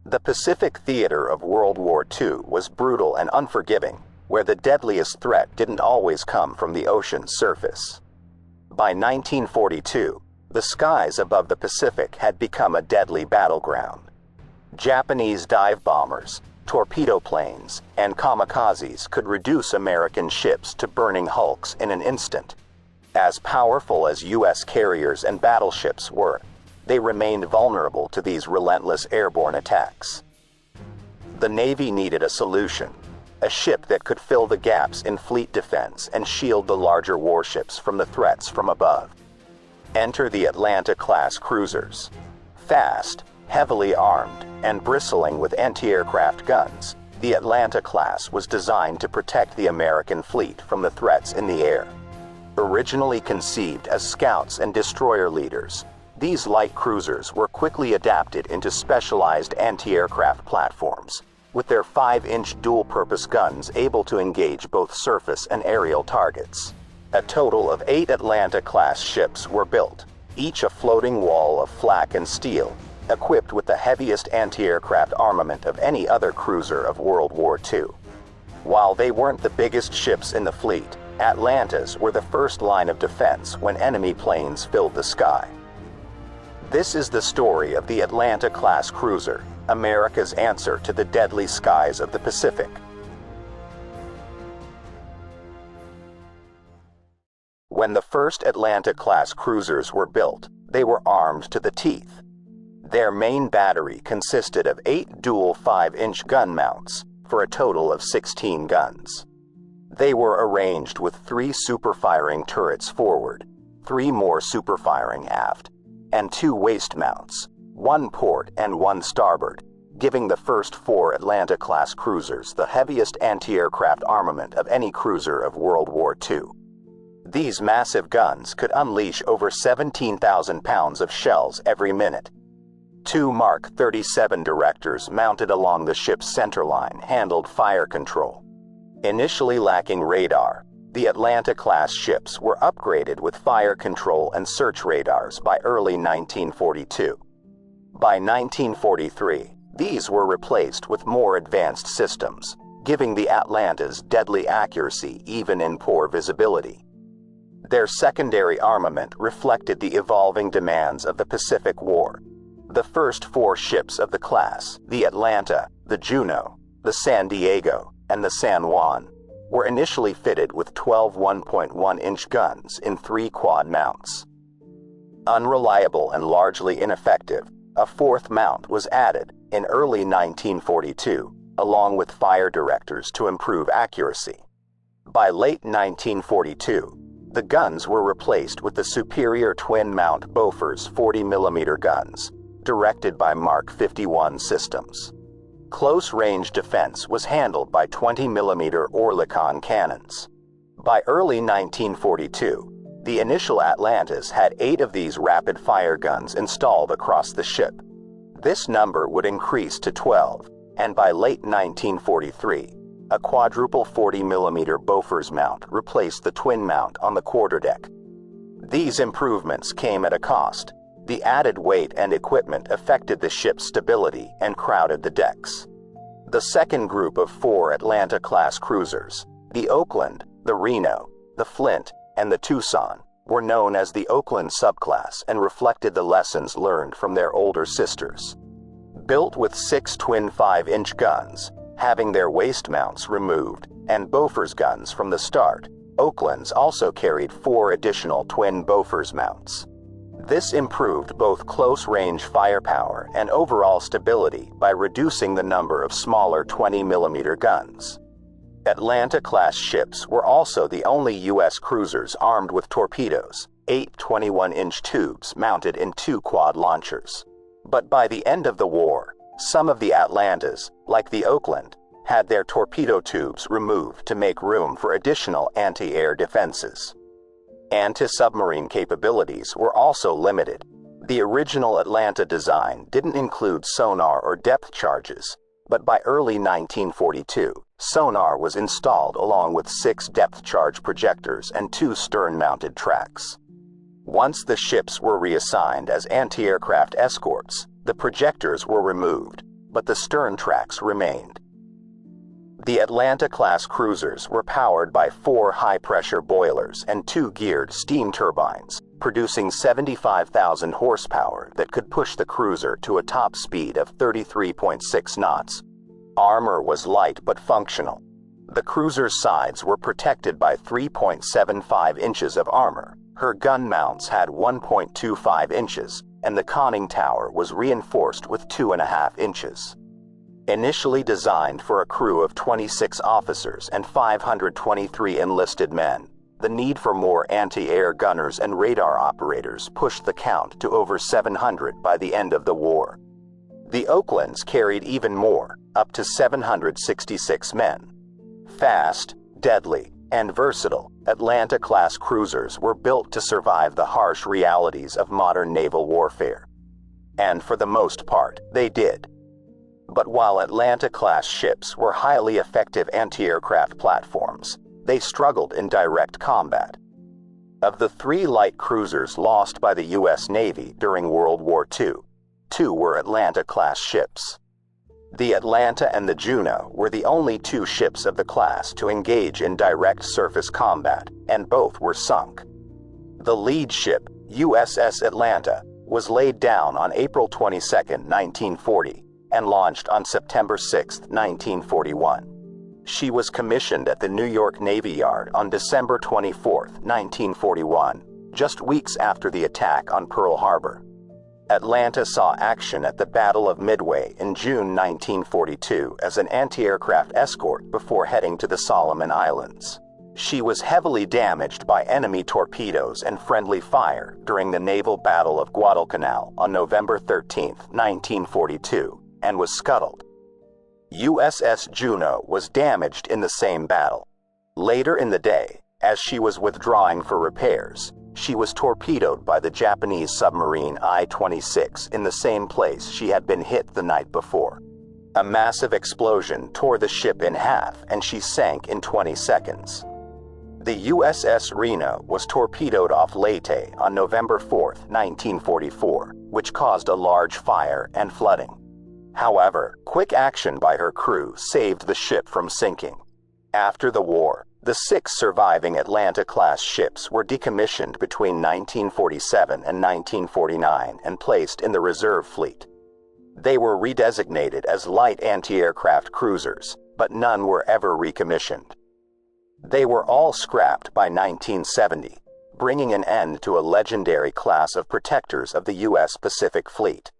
The Pacific theater of World War II was brutal and unforgiving, where the deadliest threat didn't always come from the ocean's surface. By 1942, the skies above the Pacific had become a deadly battleground. Japanese dive bombers, torpedo planes, and kamikazes could reduce American ships to burning hulks in an instant. As powerful as U.S. carriers and battleships were, they remained vulnerable to these relentless airborne attacks. The Navy needed a solution, a ship that could fill the gaps in fleet defense and shield the larger warships from the threats from above. Enter the Atlanta-class cruisers. Fast, heavily armed, and bristling with anti-aircraft guns, the Atlanta class was designed to protect the American fleet from the threats in the air. Originally conceived as scouts and destroyer leaders, these light cruisers were quickly adapted into specialized anti-aircraft platforms, with their 5-inch dual-purpose guns able to engage both surface and aerial targets. A total of 8 Atlanta-class ships were built, each a floating wall of flak and steel, equipped with the heaviest anti-aircraft armament of any other cruiser of World War II. While they weren't the biggest ships in the fleet, Atlantas were the first line of defense when enemy planes filled the sky. This is the story of the Atlanta-class cruiser, America's answer to the deadly skies of the Pacific. When the first Atlanta-class cruisers were built, they were armed to the teeth. Their main battery consisted of 8 dual 5-inch gun mounts, for a total of 16 guns. They were arranged with 3 super-firing turrets forward, 3 more super-firing aft, and 2 waist mounts, 1 port and 1 starboard, giving the first 4 Atlanta-class cruisers the heaviest anti-aircraft armament of any cruiser of World War II. These massive guns could unleash over 17,000 pounds of shells every minute. 2 Mark 37 directors mounted along the ship's centerline handled fire control. Initially lacking radar, the Atlanta-class ships were upgraded with fire control and search radars by early 1942. By 1943, these were replaced with more advanced systems, giving the Atlantas deadly accuracy even in poor visibility. Their secondary armament reflected the evolving demands of the Pacific War. The first 4 ships of the class, the Atlanta, the Juno, the San Diego, and the San Juan, were initially fitted with 12 1.1-inch guns in 3 quad mounts. Unreliable and largely ineffective, a 4th mount was added in early 1942, along with fire directors to improve accuracy. By late 1942, the guns were replaced with the superior twin-mount Bofors 40mm guns, directed by Mark 51 systems. Close-range defense was handled by 20mm Oerlikon cannons. By early 1942, the initial Atlantas had 8 of these rapid-fire guns installed across the ship. This number would increase to 12, and by late 1943, a quadruple 40mm Bofors mount replaced the twin mount on the quarterdeck. These improvements came at a cost. The added weight and equipment affected the ship's stability and crowded the decks. The second group of 4 Atlanta-class cruisers, the Oakland, the Reno, the Flint, and the Tucson, were known as the Oakland subclass and reflected the lessons learned from their older sisters. Built with 6 twin 5-inch guns, having their waist mounts removed, and Bofors guns from the start, Oaklands also carried 4 additional twin Bofors mounts. This improved both close-range firepower and overall stability by reducing the number of smaller 20mm guns. Atlanta-class ships were also the only U.S. cruisers armed with torpedoes, 8 21-inch tubes mounted in 2 quad launchers. But by the end of the war, some of the Atlantas, like the Oakland, had their torpedo tubes removed to make room for additional anti-air defenses. Anti-submarine capabilities were also limited. The original Atlanta design didn't include sonar or depth charges, but by early 1942, sonar was installed along with 6 depth charge projectors and 2 stern-mounted tracks. Once the ships were reassigned as anti-aircraft escorts, the projectors were removed, but the stern tracks remained. The Atlanta-class cruisers were powered by 4 high-pressure boilers and 2 geared steam turbines, producing 75,000 horsepower that could push the cruiser to a top speed of 33.6 knots. Armor was light but functional. The cruiser's sides were protected by 3.75 inches of armor. Her gun mounts had 1.25 inches, and the conning tower was reinforced with 2.5 inches. Initially designed for a crew of 26 officers and 523 enlisted men, the need for more anti-air gunners and radar operators pushed the count to over 700 by the end of the war. The Oaklands carried even more, up to 766 men. Fast, deadly, and versatile, Atlanta-class cruisers were built to survive the harsh realities of modern naval warfare. And for the most part, they did. But while Atlanta-class ships were highly effective anti-aircraft platforms, they struggled in direct combat. Of the 3 light cruisers lost by the U.S. Navy during World War II, 2 were Atlanta-class ships. The Atlanta and the Juno were the only 2 ships of the class to engage in direct surface combat, and both were sunk. The lead ship, USS Atlanta, was laid down on April 22, 1940, and launched on September 6, 1941. She was commissioned at the New York Navy Yard on December 24, 1941, just weeks after the attack on Pearl Harbor. Atlanta saw action at the Battle of Midway in June 1942 as an anti-aircraft escort before heading to the Solomon Islands. She was heavily damaged by enemy torpedoes and friendly fire during the Naval Battle of Guadalcanal on November 13, 1942, and was scuttled. USS Juno was damaged in the same battle. Later in the day, as she was withdrawing for repairs, she was torpedoed by the Japanese submarine I-26 in the same place she had been hit the night before. A massive explosion tore the ship in half and she sank in 20 seconds. The USS Reno was torpedoed off Leyte on November 4, 1944, which caused a large fire and flooding. However, quick action by her crew saved the ship from sinking. After the war, the 6 surviving Atlanta-class ships were decommissioned between 1947 and 1949 and placed in the reserve fleet. They were redesignated as light anti-aircraft cruisers, but none were ever recommissioned. They were all scrapped by 1970, bringing an end to a legendary class of protectors of the U.S. Pacific Fleet.